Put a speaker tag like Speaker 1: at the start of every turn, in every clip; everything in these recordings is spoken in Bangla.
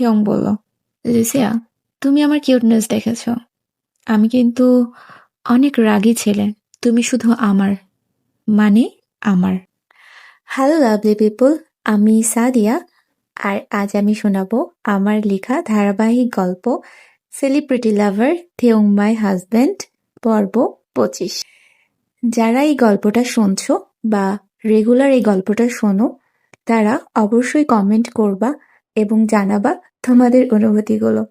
Speaker 1: থিয়ং বলল, লিসিয়া, তুমি আমার কিউটনেস দেখেছ। আমি কিন্তু অনেক রাগী ছেলে। তুমি শুধু আমার, মানে আমার। হ্যালো লাভলি পিপল, আমি সাদিয়া, আর আজ আমি শোনাবো আমার লেখা ধারাবাহিক গল্প সেলিব্রিটি লাভার থিয়ং মাই হাজব্যান্ড পর্ব 25। যারা এই গল্পটা শুনছো বা রেগুলার এই গল্পটা শোনো, তারা অবশ্যই কমেন্ট করবা এবং জানাবা তোমাদের অনুভূতিগুলো।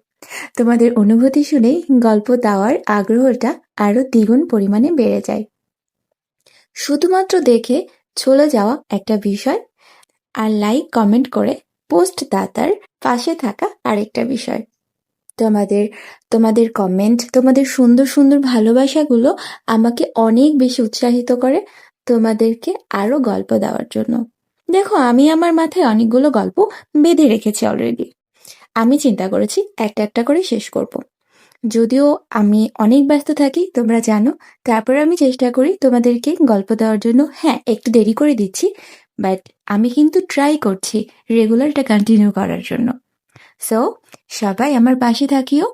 Speaker 1: তোমাদের অনুভূতি শুনেই গল্প দেওয়ার আগ্রহটা আরো দ্বিগুণ পরিমাণে বেড়ে যায়। শুধুমাত্র দেখে চলে যাওয়া একটা বিষয়, আর লাইক কমেন্ট করে পোস্ট দাতার পাশে থাকা আরেকটা বিষয়। তোমাদের কমেন্ট, তোমাদের সুন্দর সুন্দর ভালোবাসাগুলো আমাকে অনেক বেশি উৎসাহিত করে তোমাদেরকে আরো গল্প দেওয়ার জন্য। দেখো, আমি আমার মাথায় অনেকগুলো গল্প বেঁধে রেখেছি অলরেডি। আমি চিন্তা করেছি একটা একটা করে শেষ করব। যদিও আমি অনেক ব্যস্ত থাকি, তোমরা জানো, তারপর আমি চেষ্টা করি তোমাদেরকে গল্প দেওয়ার জন্য। হ্যাঁ, একটু দেরি করে দিচ্ছি, বাট আমি কিন্তু ট্রাই করছি রেগুলারটা কন্টিনিউ করার জন্য। সো সবাই আমার পাশে থাকিও।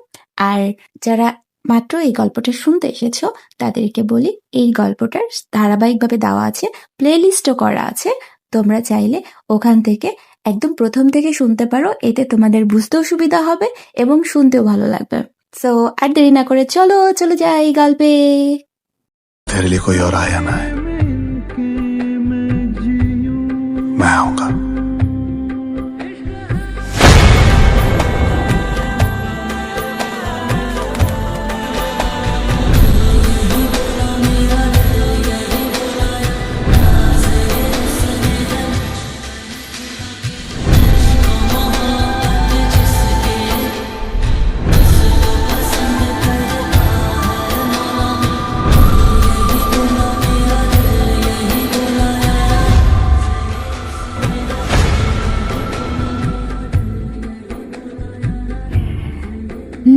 Speaker 1: আর যারা মাত্র এই গল্পটা শুনতে এসেছো, তাদেরকে বলি এই গল্পটার ধারাবাহিকভাবে দেওয়া আছে, প্লে লিস্টও করা আছে। তোমরা চাইলে ওখান থেকে একদম প্রথম থেকে শুনতে পারো, এতে তোমাদের বুঝতেও সুবিধা হবে এবং শুনতেও ভালো লাগবে। সো আর দেরি না করে চলে যাই গল্পে।
Speaker 2: तेरे लिए कोई और आया ना है, मैं आऊंगा।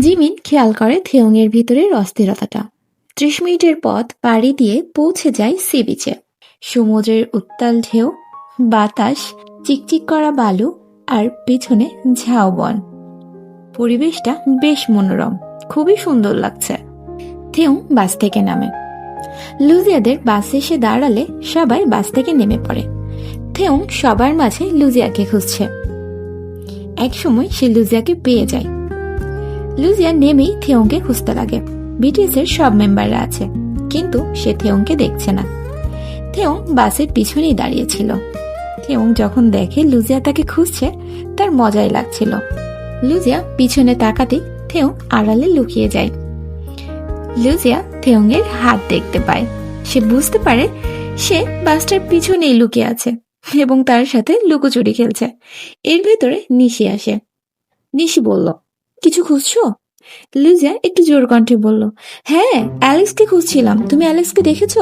Speaker 1: জিমিন খেয়াল করে থিয়ংয়ের ভিতরের অস্থিরতাটা। 30 মিনিটের পথ পাড়ি দিয়ে পৌঁছে যায় সি বিচে। সমুদ্রের উত্তাল ঢেউ, বাতাস, চিকচিক করা বালু, আর পিছনে ঝাউবন। পরিবেশটা বেশ মনোরম, খুবই সুন্দর লাগছে। থিয়ং বাস থেকে নামে। লুজিয়াদের বাস এসে দাঁড়ালে সবাই বাস থেকে নেমে পড়ে। থিয়ং সবার মাঝে লুজিয়াকে খুঁজছে। একসময় সে লুজিয়াকে পেয়ে যায়। লুজিয়া নেমেই থিয়ংকে খুঁজতে লাগে। বিটিএস এর সব মেম্বাররা আছে, কিন্তু সে থিয়ংকে দেখছে না। থিয়ং বাসের পিছনেই দাঁড়িয়েছিল। থিয়ং যখন দেখে লুজিয়া তাকে খুঁজছে, তার মজাই লাগছিল। লুজিয়া পিছনে তাকাতেই থিয়ং আড়ালে লুকিয়ে যায়। লুজিয়া থিয়ং এর হাত দেখতে পায়। সে বুঝতে পারে সে বাসটার পিছনেই লুকিয়ে আছে এবং তার সাথে লুকোচুরি খেলছে। এর ভেতরে নিশি আসে। নিশি বলল, কিছু খুঁজছো? লুজিয়া একটু জোর কণ্ঠে বলল, হ্যাঁ, অ্যালেক্সকে খুঁজছিলাম। তুমি অ্যালেক্সকে দেখেছ?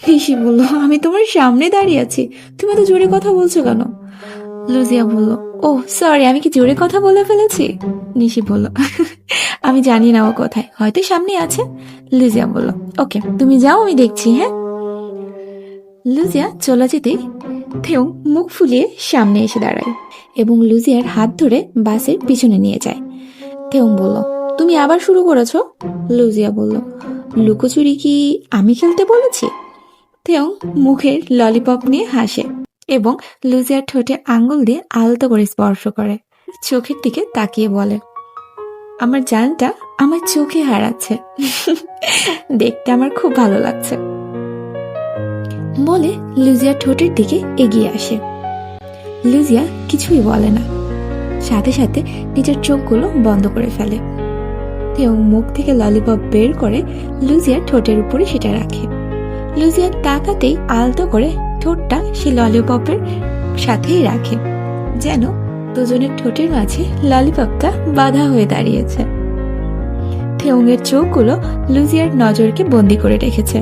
Speaker 1: নিশি বলল, আমি তোমার সামনে দাঁড়িয়ে আছি, তুমি এত জোরে কথা বলছো কেন? লুজিয়া বলল, ও সরি, আমি কি জোরে কথা বলে ফেলেছি? নিশি বলল, আমি জানি না ও কোথায়, হয়তো সামনে আছে। লুজিয়া বলল, ওকে, তুমি যাও, আমি দেখছি। হ্যাঁ। লুজিয়া চলে যেতেই থিয়ং মুখ ফুলিয়ে সামনে এসে দাঁড়ায় এবং লুজিয়ার হাত ধরে বাসের পিছনে নিয়ে যায়। থিয়ং বলল, তুমি আবার শুরু করেছো? লুজিয়া বলল, লুকোচুরি কি আমি খেলতে বলেছি? থিয়ং মুখের ললিপপ নিয়ে হাসে এবং লুজিয়ার ঠোঁটে আঙ্গুল দিয়ে আলতো করে স্পর্শ করে। চোখের দিকে তাকিয়ে বলে, আমার জানটা আমার চোখে হারাচ্ছে, দেখতে আমার খুব ভালো লাগছে। বলে লুজিয়া ঠোঁটের দিকে এগিয়ে আসে। লুজিয়া কিছুই বলে না, সাথে সাথে নিজের চোখগুলো বন্ধ করে ফেলে। থিয়ং মুখ থেকে ললিপপ বের করে লুজিয়ার ঠোঁটের উপরে সেটা রাখে। লুজিয়া তাকাতেই আলতো করে ঠোঁটটা সে ললিপপের সাথেই রাখে, যেন দুজনের ঠোঁটের মাঝে ললিপপটা বাধা হয়ে দাঁড়িয়েছে। থিয়ং এর চোখগুলো লুজিয়ার নজরকে বন্দি করে রেখেছে।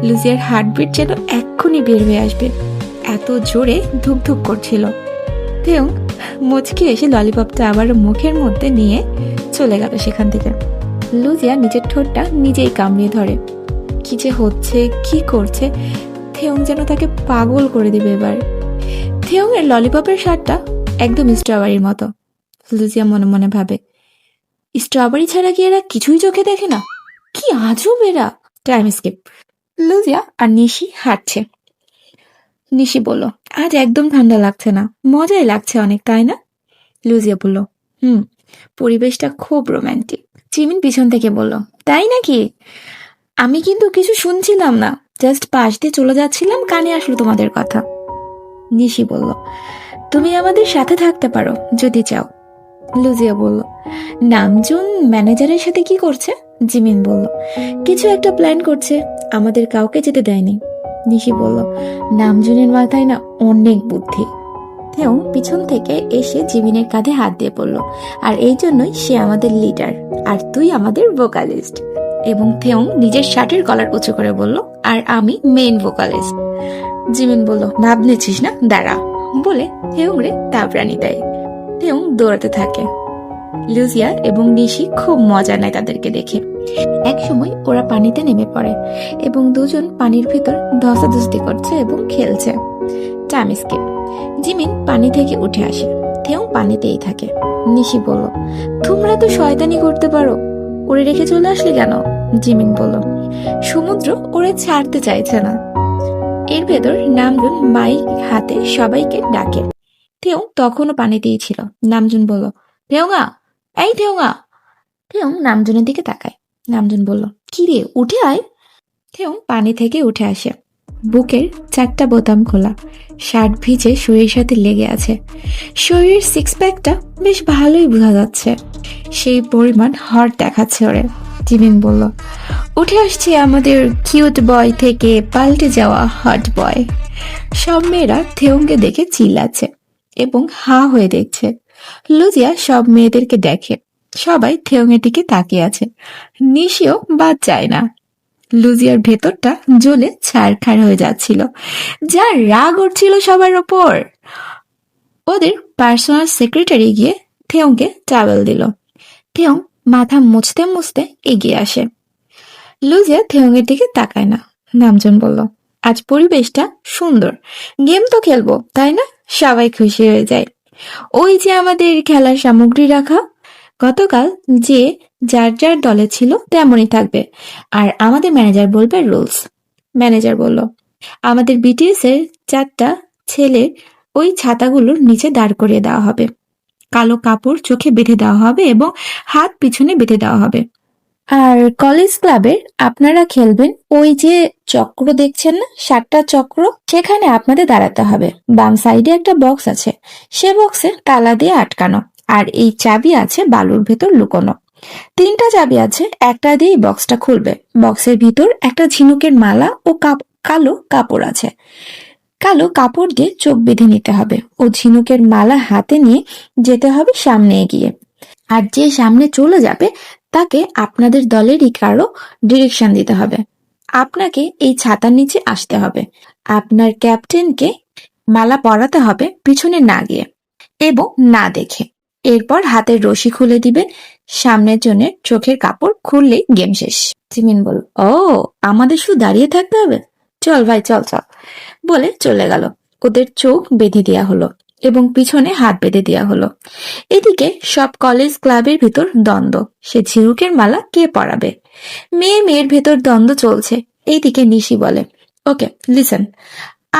Speaker 1: লুজিয়ার হার্টবিট যেন এক্ষুনি বের হয়ে আসবে, এত জোরে ধুকধুক করছিল। থিয়ং মুচকি এসে ললিপপটা আবার মুখের মধ্যে নিয়ে চলে গেল সেখান থেকে। লুজিয়া নিজের ঠোঁটটা নিজেই কামড়িয়ে ধরে। কি যে হচ্ছে, কি করছে, থিয়ং যেন তাকে পাগল করে দিবে এবার। থিয়ং এর ললিপপের স্বাদটা একদম স্ট্রবেরির মতো, লুজিয়া মনে মনে ভাবে, স্ট্রবেরি ছাড়া কি এরা কিছুই চোখে দেখে না? কি আজব এরা। Time skip. লুজিয়া আর নিশি হাঁটছে। নিশি বলল, আজ একদম ঠান্ডা লাগছে না, মজাই লাগছে অনেক, তাই না? লুজিয়া বলল, পরিবেশটা খুব রোমান্টিক। জিমিন পিছন থেকে বলল, তাই নাকি? আমি কিন্তু কিছু শুনছিলাম না, জাস্ট পাশ দিয়ে চলে যাচ্ছিলাম, কানে আসলো তোমাদের কথা। নিশি বলল, তুমি আমাদের সাথে থাকতে পারো যদি চাও। লুজিয়া বলল, নামজুন ম্যানেজারের সাথে কি করছে? জিমিন বলল, কিছু একটা প্ল্যান করছে, আমাদের কাউকে যেতে দেয়নি। নিশি বলল, নামজুনের মাথায় না অনেক বুদ্ধি। থেও পিছন থেকে এসে জিমিনের কাঁধে হাত দিয়ে পড়ল, আর এই জন্যই সে আমাদের লিডার, আর তুই আমাদের ভোকালিস্ট। এবং থেও নিজের শার্টের কলার উঁচু করে বলল, আর আমি মেইন ভোকালিস্ট। জিমিন বলল, ভাব নিচ্ছিস না, দাঁড়া, বলে থেউরে তাবরানি দেয়। থেও দৌড়াতে থাকে। লুজিয়া এবং নিশি খুব মজা নেয় তাদেরকে দেখে। একসময় ওরা পানিতে নেমে পড়ে এবং দুজন পানির ভিতর ধস্তাধস্তি করছে এবং খেলছে। Time skip. জিমিন পানি থেকে উঠে আসে, থেও পানিতেই থাকে। নিশি বলল, তোমরা তো শয়তানি করতে পারো, ওরে রেখে চলে আসলে কেন? জিমিন বলল, সমুদ্র ওরে ছাড়তে চাইছে না। এর ভেতর নামজুন মাইক হাতে সবাইকে ডাকে। থেও তখনও পানিতেই ছিল। নামজুন বলল, থেওঙা, এই থেওঙা। থেও নামজুনের দিকে তাকায়। নামজুন বলল, কি রে, উঠে আয়। থেও পানি থেকে উঠে আসে। বুকের 4টা বোতাম খোলা, শার্ট ভিজে শরীরের সাথে লেগে আছে। শরীরের সিক্স প্যাকটা বেশ ভালোই বোঝা যাচ্ছে, সেই পরিমাণ হট দেখাচ্ছে ওরে। জিমিন বলল, উঠে আসছে আমাদের কিউট বয় থেকে পাল্টে যাওয়া হট বয়। সব মেয়েরা থেউকে দেখে চিল্লাচ্ছে এবং হা হয়ে দেখছে। লুজিয়া সব মেয়েদেরকে দেখে, সবাই থেউঙের দিকে তাকিয়ে আছে। নিশিও বাদ যায় না। লুজিয়ার ভেতরটা জ্বলে ছারখার হয়ে যাচ্ছিল, যা রাগ উঠছিল সবার ওপর। ওদের পার্সোনাল সেক্রেটারি গিয়ে থেউকে টাওয়েল দিল। থেউ মাথা মুছতে মুছতে এগিয়ে আসে। লুজিয়া থেউঙের দিকে তাকায় না। নামজন বলল, আজ পরিবেশটা সুন্দর, গেম তো খেলবো, তাই না? সবাই খুশি হয়ে যায়। ওই যে আমাদের খেলার সামগ্রী রাখা, গতকাল যে যার যার দলে ছিল তেমনই থাকবে, আর আমাদের ম্যানেজার বলবে রুলস। ম্যানেজার বলল, আমাদের বিটিএস এর 4টা ছেলে ওই ছাতাগুলোর নিচে দাঁড় করিয়ে দেওয়া হবে, কালো কাপড় চোখে বেঁধে দেওয়া হবে এবং হাত পিছনে বেঁধে দেওয়া হবে। আর কলেজ ক্লাবের আপনারা খেলবেন ওই যে চক্র দেখছেন না, 7টা চক্র, সেখানে আপনাদের দাঁড়াতে হবে। বাম সাইডে একটা বক্স আছে, সে বক্সে তালা দিয়ে আটকানো, আর এই চাবি আছে বালুর ভেতর লুকোনো। 3টা চাবি আছে, একটা দিয়ে বক্সটা খুলবে। বক্সের ভিতর একটা ঝিনুকের মালা ও কালো কাপড় আছে। কালো কাপড় দিয়ে চোখ বেঁধে নিতে হবে ও ঝিনুকের মালা হাতে নিয়ে যেতে হবে সামনে এগিয়ে। আর যে সামনে চলে যাবে তাকে আপনাদের দলেরই কারো ডিরেকশন দিতে হবে। আপনাকে এই ছাতার নিচে আসতে হবে। আপনার ক্যাপ্টেনকে মালা পরাতে হবে পিছনে না গিয়ে এবং না দেখে। এরপর হাতের রশি খুলে দিবেন, সামনের জনের চোখের কাপড় খুললেই গেম শেষ। জিমিন বলল, ও, আমাদের শুধু দাঁড়িয়ে থাকতে হবে? চল ভাই, চল চল, বলে চলে গেল। ওদের চোখ বেঁধে দেওয়া হলো এবং পিছনে হাত বেঁধে দেওয়া হলো। এদিকে সব কলেজ ক্লাবের ভিতর দ্বন্দ্ব, সে ঝিনুকের মালা কে পরাবে। মেয়ের ভেতর দ্বন্দ্ব চলছে। এইদিকে নিশি বলে, ওকে লিসেন,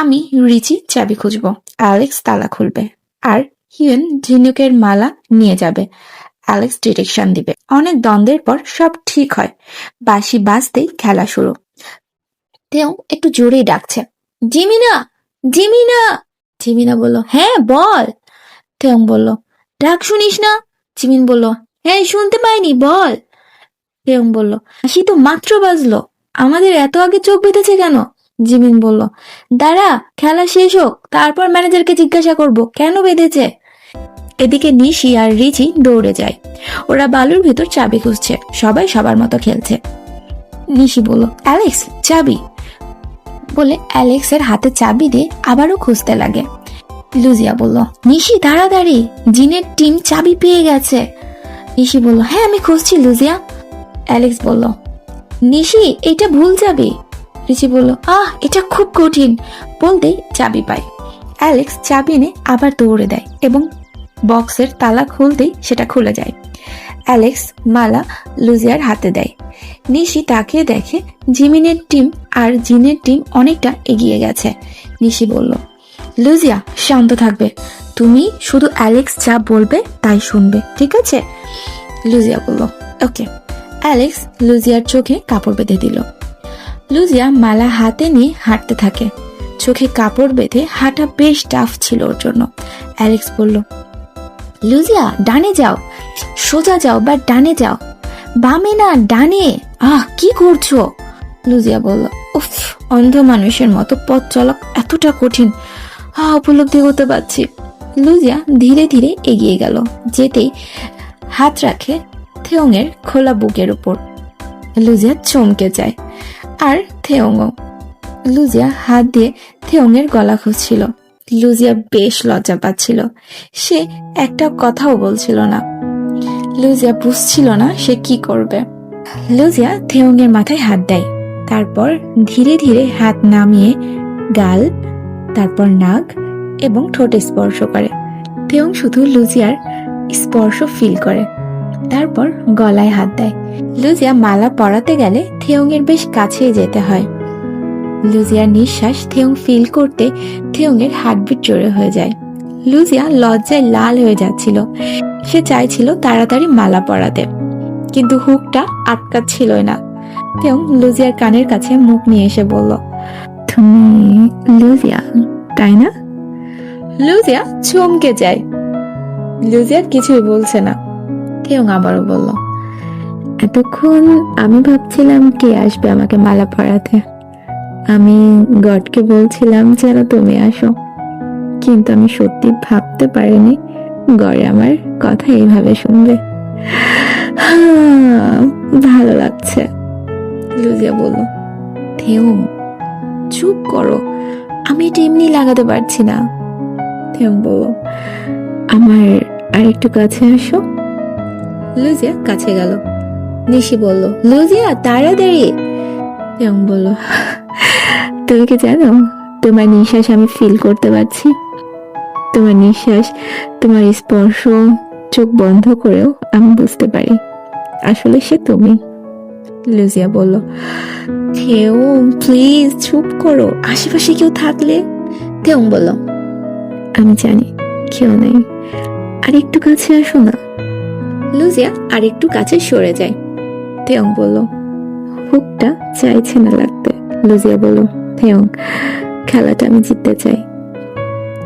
Speaker 1: আমি রিচি চাবি খুঁজবো, অ্যালেক্স তালা খুলবে, আর হিউন ঝিনুকের মালা নিয়ে যাবে, অ্যালেক্স ডিরেকশন দিবে। অনেক দ্বন্দ্বের পর সব ঠিক হয়। বাঁশি বাজতেই খেলা শুরু। তেও একটু জোরেই ডাকছে, জিমিনা, জিমিনা। জিমিনা বলল, হ্যাঁ বল। তেও বলল, ডাক শুনিস না? জিমিন বলল, হ্যাঁ শুনতে পাইনি, বল। তেও বলল, হাসি তো মাত্র বাজলো, আমাদের এত আগে চোখ বেঁধেছে কেন? জিমিন বলল, দাঁড়া, খেলা শেষ হোক, তারপর ম্যানেজারকে জিজ্ঞাসা করব কেন বেঁধেছে। এদিকে নিশি আর রিচি দৌড়ে যায়। ওরা বালুর ভিতর চাবি খুঁজছে, সবাই সবার মতো খেলছে। নিশি বলল, অ্যালেক্স চাবি, বলে অ্যালেক্সের হাতে চাবি দিয়ে আবারও খুঁজতে লাগে। লুজিয়া বলল, নিশি তাড়াতাড়ি, জিনের টিম চাবি পেয়ে গেছে। নিশি বলল, হ্যাঁ আমি খুঁজছি লুজিয়া। অ্যালেক্স বলল, নিশি এটা ভুল চাবি। রিচি বলল, এটা খুব কঠিন, বলতেই চাবি পায়। অ্যালেক্স চাবি এনে আবার দৌড়ে দেয় এবং বক্সের তালা খুলতেই সেটা খুলে যায়। অ্যালেক্স মালা লুজিয়ার হাতে দেয়। নিশি তাকিয়ে দেখে জিমিনের টিম আর জিনের টিম অনেকটা এগিয়ে গেছে। নিশি বলল, লুজিয়া শান্ত থাকবে, তুমি শুধু অ্যালেক্স যা বলবে তাই শুনবে, ঠিক আছে? লুজিয়া বলল, ওকে। অ্যালেক্স লুজিয়ার চোখে কাপড় বেঁধে দিল। লুজিয়া মালা হাতে নিয়ে হাঁটতে থাকে। চোখে কাপড় বেঁধে হাঁটা বেশ টাফ ছিল ওর জন্য। অ্যালেক্স বলল, লুজিয়া ডানে যাও, সোজা যাও বা ডানে যাও, বামে না ডানে। কি করছো? লুজিয়া বলল, উফ, অন্ধ মানুষের মতো পথ চলা এতটা কঠিন, উপলব্ধি করতে পারছি। লুজিয়া ধীরে ধীরে এগিয়ে গেল। যেতেই হাত রাখে থেওংয়ের খোলা বুকের উপর। লুজিয়া চমকে যায়, আর থেওংও। লুজিয়া হাত দিয়ে থেওংয়ের গলা খুঁজছিল। লুজিয়া বেশ লজ্জা পাচ্ছিল। সে একটা কথাও বলছিল না। লুজিয়া বুঝছিল না সে কি করবে। লুজিয়া থেওংয়ের মাথায় হাত দেয়, তারপর ধীরে ধীরে হাত নামিয়ে গাল, তারপর নাক এবং ঠোঁটে স্পর্শ করে। থেওং শুধু লুজিয়ার স্পর্শ ফিল করে, তারপর গলায় হাত দেয়। লুজিয়া মালা পরাতে গেলে থেওংয়ের বেশ কাছে যেতে হয়। লুজিয়ার নিঃশ্বাস থেওং ফিল করতে থেওংয়ের হার্টবিট জোরে হয়ে যায়। লুজিয়া লজ্জায় লাল হয়ে যাচ্ছিল। সে চাইছিল তাড়াতাড়ি মালা পরাতে, কিন্তু হুকটা আটকাচ্ছিলই না। থেওং লুজিয়ার কানের কাছে মুখ নিয়ে এসে বলল, তুমি লুজিয়া, তাই না? লুজিয়া চমকে যায়। লুজিয়া কিছুই বলছে না। থেওং আবারও বলল, এতক্ষণ আমি ভাবছিলাম কে আসবে আমাকে মালা পরাতে। আমি গডকে বলছিলাম যেন তুমি আসো, কিন্তু আমি সত্যি ভাবতে পারিনি গড়ে আমার কথা এইভাবে শুনবে। ভালো লাগছে। লুজিয়া বলল, থেওং চুপ করো, আমি এটা এমনি লাগাতে পারছি না। থেওং বলল, আমার আরেকটু কাছে আসো। লুজিয়া কাছে গেল। নিশি বলল, লুজিয়া তাড়াতাড়ি। থেওং বলল, তুমি কি জানো তোমার নিঃশ্বাস আমি ফিল করতে পারছি। তোমার নিঃশ্বাস, তোমার স্পর্শ, চোখ বন্ধ করেও আমি বুঝতে পারি আসলে সে তুমি। লুজিয়া বলল, থেওং প্লিজ চুপ করো, আশেপাশে কেউ থাকলে। থেওং বলল, আমি জানি কেউ নেই, আর একটু কাছে আসো না। লুজিয়া আর একটু কাছে সরে যায়। থেওং বলল, হুকটা চাইছে না লাগতে। লুজিয়া বলল, থেওং খেলাটা আমি জিততে চাই।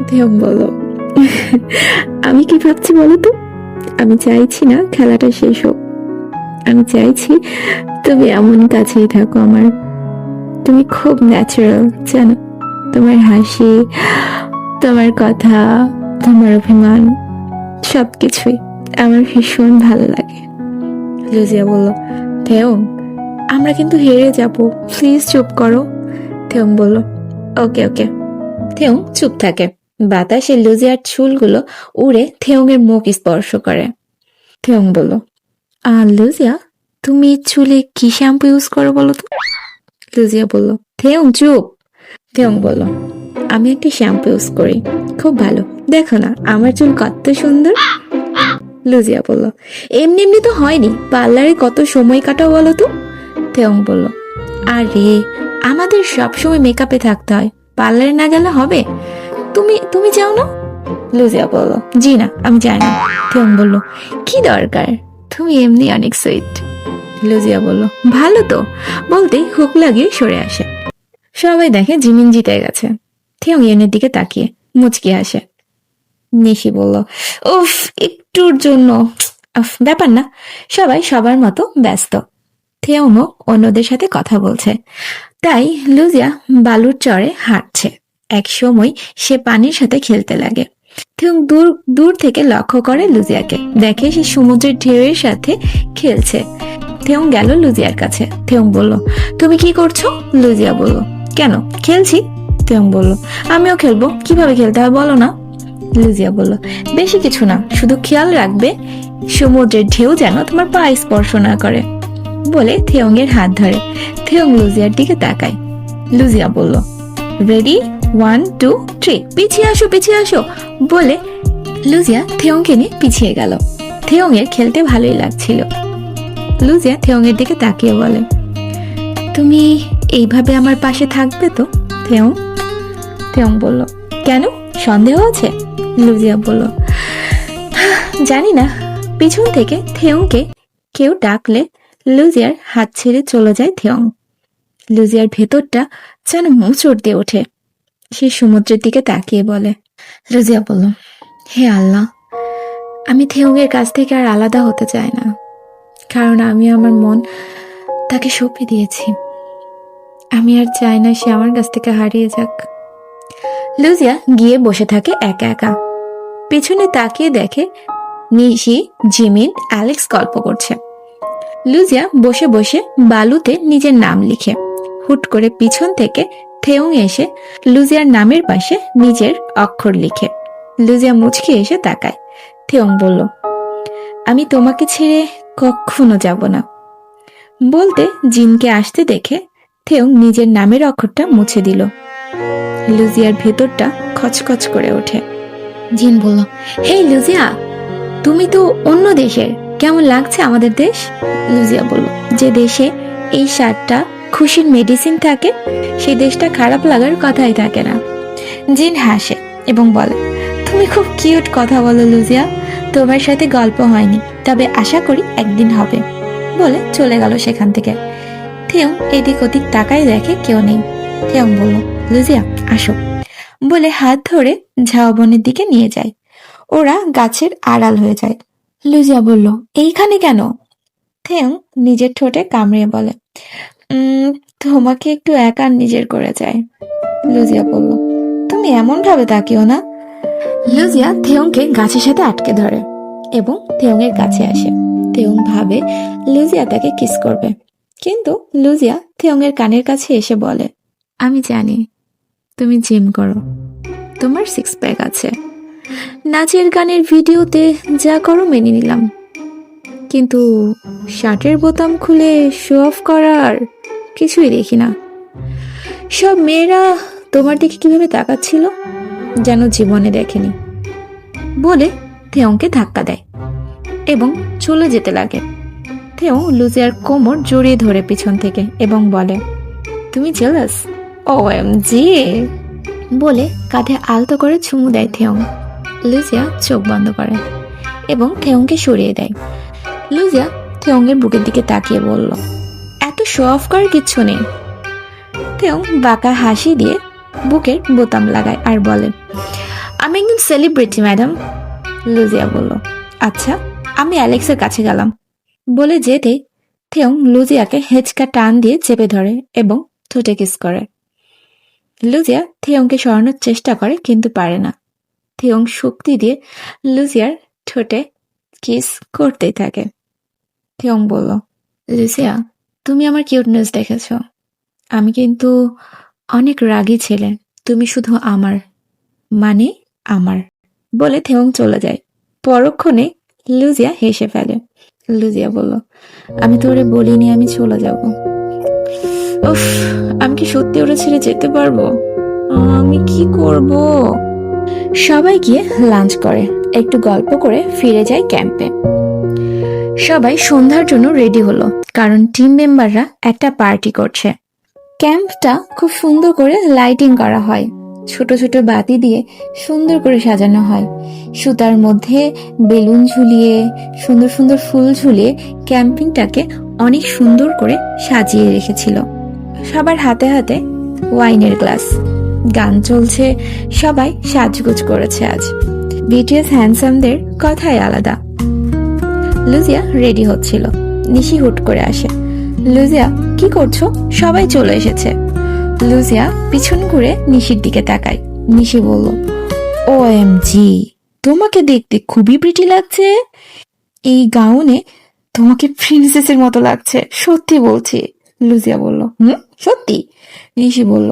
Speaker 1: থেওং বলল, আমি কি ভাবছি বলো তো? আমি চাইছি না খেলাটা শেষ হোক, আমি চাইছি তুমি এমন কাছেই থাকো আমার। তুমি খুব ন্যাচারাল, জানো, তোমার হাসি, তোমার কথা, তোমার অভিমান, সবকিছুই আমার ভীষণ ভালো লাগে। লুজিয়া বলল, থেওং আমরা কিন্তু হেরে যাব, প্লিজ চুপ করো। থেওং বলল, ওকে ওকে। থেওং চুপ থাকে। বাতাসে লুজিয়ার চুলগুলো উড়ে থেওংয়ের মুখ স্পর্শ করে। থেওং বলল, লুজিয়া তুমি চুলে কি শ্যাম্পু ইউজ করো বলো তো? লুজিয়া বলল, থেওং চুপ। থেওং বলল, আমি একটি শ্যাম্পু ইউজ করি, খুব ভালো, দেখো না আমার চুল কত সুন্দর। লুজিয়া বলল, এমনি এমনি তো হয়নি, পার্লারে কত সময় কাটাও বলো তো? থেওং বলল, আরে আমাদের সবসময় মেকআপে থাকতে হয়, পার্লারে না গেলে হবে? তুমি তুমি যাও না? লুজিয়া বলল, জি না, আমি যাই না। থেওং বলল, কি দরকার, তুমি এমনি অনেক সুইট। লুজিয়া বলল, ভালো তো, বলতেই হুক লাগিয়ে সরে আসে। সবাই দেখে জিমিন জিতে গেছে। থেওং ইয়েনের দিকে তাকিয়ে মুচকি হাসে। নিশি বলল, উফ, একটুর জন্য ব্যাপার না, সবাই সবার মতো ব্যস্ত। থেওংও অন্যদের সাথে কথা বলছে, তাই লুজিয়া বালুর চরে হাঁটছে। এক সময় সে পানির সাথে খেলতে লাগে। থেওং দূর দূর থেকে লক্ষ্য করে লুজিয়াকে, দেখে সে সমুদ্রের ঢেউয়ের সাথে খেলছে। থেওং গেল লুজিয়ার কাছে। থেওং বলল, তুমি কি করছো? লুজিয়া বলল, কেন, খেলছি। থেওং বলল, আমিও খেলবো, কিভাবে খেলতে হয় বলো না। লুজিয়া বলল, বেশি কিছু না, শুধু খেয়াল রাখবে সমুদ্রের ঢেউ যেন তোমার পা স্পর্শ না করে। বলে থেওং এর হাত ধরে। থেওং লুজিয়ার দিকে তাকায়। লুজিয়া বলল, রেডি, 1 2 3, পিছিয়ে আসো পিছিয়ে আসো বলে লুজিয়া থেয়ংকে নিয়ে পিছিয়ে গেল। থেয়ংয়ের খেলতে ভালোই লাগছিল। লুজিয়া থেয়ংয়ের দিকে তাকিয়ে বলে, তুমি এইভাবে আমার পাশে থাকবে তো থেয়ং? থেয়ং বলল, কেন, সন্দেহ আছে? লুজিয়া বলল, জানি না। পিছন থেকে থেয়ংকে কেউ ডাকলে লুজিয়ার হাত ছেড়ে চলে যায় থেয়ং। লুজিয়ার ভেতরটা যেন মোচড় দিয়ে ওঠে। সে সমুদ্রের দিকে তাকিয়ে বলে, লুজিয়া বলল, হে আল্লাহ, আমি থেয়ংয়ের কাছ থেকে আর আলাদা হতে চাই না, কারণ আমি আমার মন তাকে সঁপে দিয়েছি। আমি আর চাই না সে আমার কাছ থেকে হারিয়ে যাক। লুজিয়া গিয়ে বসে থাকে একা একা। পেছনে তাকিয়ে দেখে নিশি, জিমিন, অ্যালেক্স গল্প করছে। লুজিয়া বসে বসে বালুতে নিজের নাম লিখে। হুট করে পিছন থেকে থেয়ং এসে লুজিয়ার নামের পাশে নিজের অক্ষর লিখে। লুজিয়া মুচকি এসে তাকায়। থেয়ং বলল, আমি তোমাকে ছেড়ে কখনো যাব না। বলতে জিনকে আসতে দেখে থেয়ং নিজের নামের অক্ষরটা মুছে দিল। লুজিয়ার ভেতরটা খচখচ করে ওঠে। জিন বলল, হে লুজিয়া, তুমি তো অন্য দেশের, কেমন লাগছে আমাদের দেশ? লুজিয়া বলল, যে দেশে এই 7টা খুশির মেডিসিন থাকে সেই দেশটা খারাপ লাগার কথাই থাকে না। জিন হাসে এবং বলে, তুমি খুব কিউট কথা বলো লুজিয়া, তোমার সাথে গল্প হয়নি, তবে আশা করি একদিন হবে। বলে চলে গেল সেখান থেকে। থেয়ং এদিক ওদিক তাকায় দেখে কেউ নেই। থেয়ং বলল, লুজিয়া আসো, বলে হাত ধরে ঝাউবনের দিকে নিয়ে যায়। ওরা গাছের আড়াল হয়ে যায়। লুজিয়া বলল, এইখানে কেন? থেয়ং নিজের ঠোঁটে কামড়িয়ে বলে, তোমাকে একটু একা নিজের করে যায়। লুজিয়া বলল, তুমি এমন ভাবে তাকিও না। লুজিয়া থেয়ংকে গাছের সাথে আটকে ধরে এবং থেয়ংয়ের কাছে আসে। থেয়ং ভাবে লুজিয়া তাকে কিস করবে, কিন্তু লুজিয়া থেয়ংয়ের কানের কাছে এসে বলে, আমি জানি তুমি জিম করো, তোমার 6 প্যাক আছে, নাচের গানের ভিডিওতে যা করো মেনে নিলাম, কিন্তু শার্টের বোতাম খুলে শো অফ করার কিছুই দেখি না। সব মেয়েরা তোমার দিকে কিভাবে তাকাচ্ছিল যেন জীবনে দেখেনি। বলে থেয়ংকে ধাক্কা দেয় এবং চলে যেতে লাগে। থেয়ং লুজিয়ার কোমর জড়িয়ে ধরে পিছন থেকে এবং বলে, তুমি জেলাস? OMG বলে কাঁধে আলতো করে চুমু দেয় থেয়ং। লুজিয়া চোখ বন্ধ করে এবং থেয়ংকে সরিয়ে দেয়। লুজিয়া থেয়ংয়ের বুকের দিকে তাকিয়ে বলল, এত শো অফ করার কিচ্ছু নেই। থেয়ং বাঁকা হাসি দিয়ে বুকের বোতাম লাগায় আর বলে, আমি একদম সেলিব্রিটি ম্যাডাম। লুজিয়া বলল, আচ্ছা, আমি অ্যালেক্সের কাছে গেলাম। বলে যেতে থেয়ং লুজিয়াকে হেঁচকা টান দিয়ে চেপে ধরে এবং ঠোঁটে কিস করে। লুজিয়া থেয়ংকে সরানোর চেষ্টা করে কিন্তু পারে না। থেয়ং শক্তি দিয়ে লুজিয়ার ঠোঁটে কিস করতেই থাকে। থেয়ং বলল, লুজিয়া, তুমি আমার কিউটনেস দেখেছ, আমি কিন্তু অনেক রাগী ছেলে, তুমি শুধু আমার, মানে আমার। বলে থেয়ং চলে যায়। পরক্ষণে লুজিয়া হেসে ফেলে। লুজিয়া বলল, আমি তোরে বলিনি আমি চলে যাব। উফ, আমি কি সত্যি ওরা ছেড়ে যেতে পারবো? আমি কি করব? সবাই গিয়ে লাঞ্চ করে, একটু গল্প করে ফিরে যায় ক্যাম্পে। সবাই সন্ধ্যার জন্য রেডি হলো, কারণ টিম মেম্বাররা একটা পার্টি করছে। ক্যাম্পটা খুব সুন্দর করে লাইটিং করা হয়, ছোট ছোট বাতি দিয়ে সুন্দর করে সাজানো হয়। সুতার মধ্যে বেলুন ঝুলিয়ে, সুন্দর সুন্দর ফুল ঝুলিয়ে ক্যাম্পিংটাকে অনেক সুন্দর করে সাজিয়ে রেখেছিল। সবার হাতে হাতে ওয়াইনের গ্লাস, গান চলছে, সবাই সাজগোজ করেছে আজ। বিটিএস হ্যান্ডসামদের কথাই আলাদা। লুজিয়া রেডি হচ্ছিল, নিশি হুট করে আসে। লুজিয়া, কি করছো? সবাই চলে এসেছে। লুজিয়া পিছন ঘুরে নিশির দিকে তাকায়। নিশি বলল, OMG, তোমাকে দেখতে খুবই প্রিটি লাগছে। এই গাউনে তোমাকে প্রিন্সেসের মতো লাগছে, সত্যি বলছি। লুজিয়া বলল, সত্যি? নিশি বলল,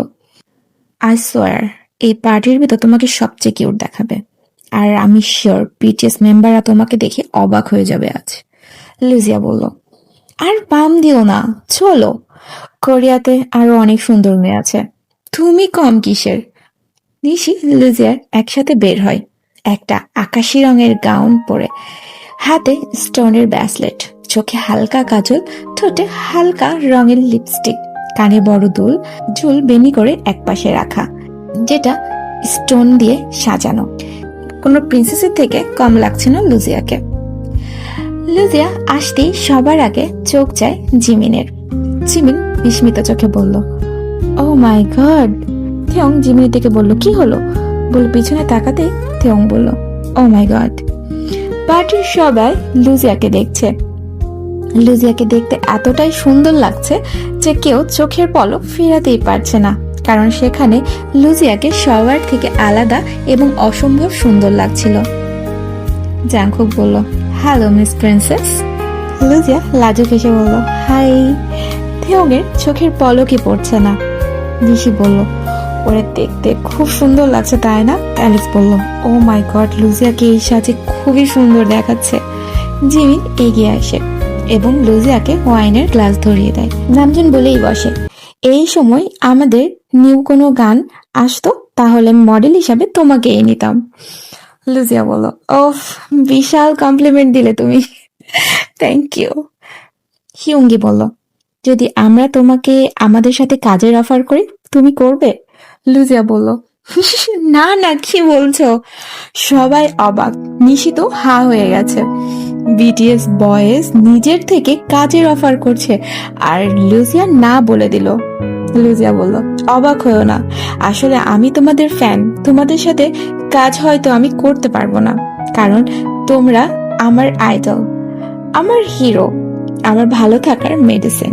Speaker 1: আই সোয়ার এই পার্টির ভিতর তোমাকে সবচেয়ে কিউট দেখাবে, আর আমি শিওর বিটিএস মেম্বাররা তোমাকে দেখে অবাক হয়ে যাবে আজ। লুজিয়া বলল, আর পাম দিও না, চলো, কোরিয়াতে আরো অনেক সুন্দর মেয়ে আছে, তুমি কম কিসের? নিশি লুজিয়ার একসাথে বের হয় একটা আকাশি রঙের গাউন পরে, হাতে স্টোনের ব্রেসলেট, চোখে হালকা কাজল, ঠোঁটে হালকা রঙের লিপস্টিক, কানে বড় দুল, চুল বেনি করে একপাশে রাখা, যেটা স্টোন দিয়ে সাজানো। কোনো প্রিন্সেসের থেকে কম লাগছে না লুজিয়াকে। লুজিয়া আসতেই সবার আগে চোখ যায় জিমিনের। জিমিন বিস্মিত চোখে বলল, ও মাই গড। থেয়ং জিমিনের দিকে বলল, কি হলো? বলে পিছনে তাকাতেই থেয়ং বলল, ও মাই গড। পার্টির সবাই লুজিয়াকে দেখছে। লুজিয়াকে দেখতে এতটাই সুন্দর লাগছে যে কেউ চোখের পলক ফেরাতেই পারছে না, কারণ সেখানে লুজিয়াকে সবার থেকে আলাদা এবং অসম্ভব সুন্দর লাগছিল। জাংকুক বলল, হ্যালো মিস প্রিন্সেস। লুজিয়া লাজুক এসে বলল, হাই। থেয়ংয়ের চোখের পলকই পড়ছে না। নিশি বলল, ওরে দেখতে খুব সুন্দর লাগছে তাই না? অ্যালিস বলল, ও মাই গড, লুজিয়াকে এই সাজে খুবই সুন্দর দেখাচ্ছে। জিমিন এগিয়ে আসে এবং লুজিয়াকে ওয়াইনের গ্লাস ধরিয়ে দেয়। নামজুন বলেই বসে, এই সময় আমাদের নিউ কোনো গান আসতো তাহলে মডেল হিসাবে তোমাকেই নিতাম। লুজিয়া বলল, ওফ, বিশাল কমপ্লিমেন্ট দিলে তুমি, থ্যাংক ইউ। হিউঙ্গি বলল, যদি আমরা তোমাকে আমাদের সাথে কাজের অফার করি তুমি করবে? লুজিয়া বলল, না না, কি বলছো? সবাই অবাক, নিশিত হা হয়ে গেছে। বিটিএস বয়েজ নিজের থেকে কাজের অফার করছে আর লুজিয়া না বলে দিল। লুজিয়া বলল, অবাক হয়েও না, আসলে আমি তোমাদের ফ্যান। তোমাদের সাথে কাজ হয়তো আমি করতে পারবো না, কারণ তোমরা আমার আইডল, আমার হিরো, আমার ভালো থাকার মেডিসিন।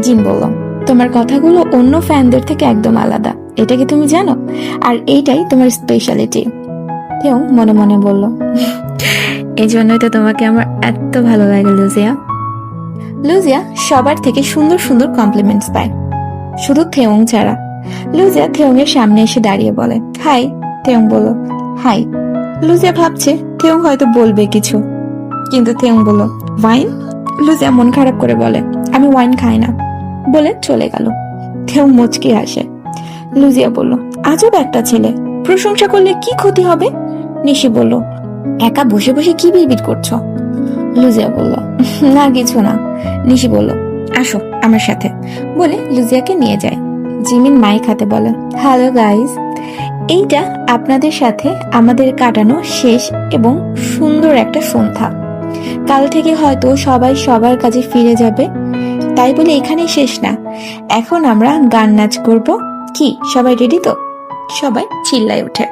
Speaker 1: জিন বলল, তোমার কথাগুলো অন্য ফ্যানদের থেকে একদম আলাদা, এটা কি তুমি জানো? আর এইটাই তোমার স্পেশালিটি। থেয়ং মনে মনে বলল, এই জন্যই তো তোমাকে আমার এত ভালো লাগে লুজিয়া। লুজিয়া সবার থেকে সুন্দর সুন্দর কমপ্লিমেন্টস পায়, শুধু থেয়ং ছাড়া। লুজিয়া থেয়ং এর সামনে এসে দাঁড়িয়ে বলে, হাই। থেয়ং বলল, হাই। লুজিয়া ভাবছে থেয়ং হয়তো বলবে কিছু, কিন্তু থেয়ং বলল, ওয়াইন? লুজিয়া মন খারাপ করে বলে, আমি ওয়াইন খাই না, বলে চলে গেল। থেয়ং মুচকি হাসে। লুজিয়া বলল, আজব একটা ছেলে, প্রশংসা করলে কি ক্ষতি হবে? নিশি বলল, একা বসে বসে কি বিড়বিড় করছো? লুজিয়া বলল, না কিছু না। নিশি বলল, আসো আমার সাথে, বলে লুজিয়াকে নিয়ে যায়। জিমিন মাইক হাতে বলে, হ্যালো গাইজ, এইটা আপনাদের সাথে আমাদের কাটানো শেষ এবং সুন্দর একটা সন্ধ্যা। কাল থেকে হয়তো সবাই সবার কাজে ফিরে যাবে, তাই বলে এখানেই শেষ না। এখন আমরা গান নাচ করব। কি সবাই রেডি তো? সবাই চিল্লায় ওঠে।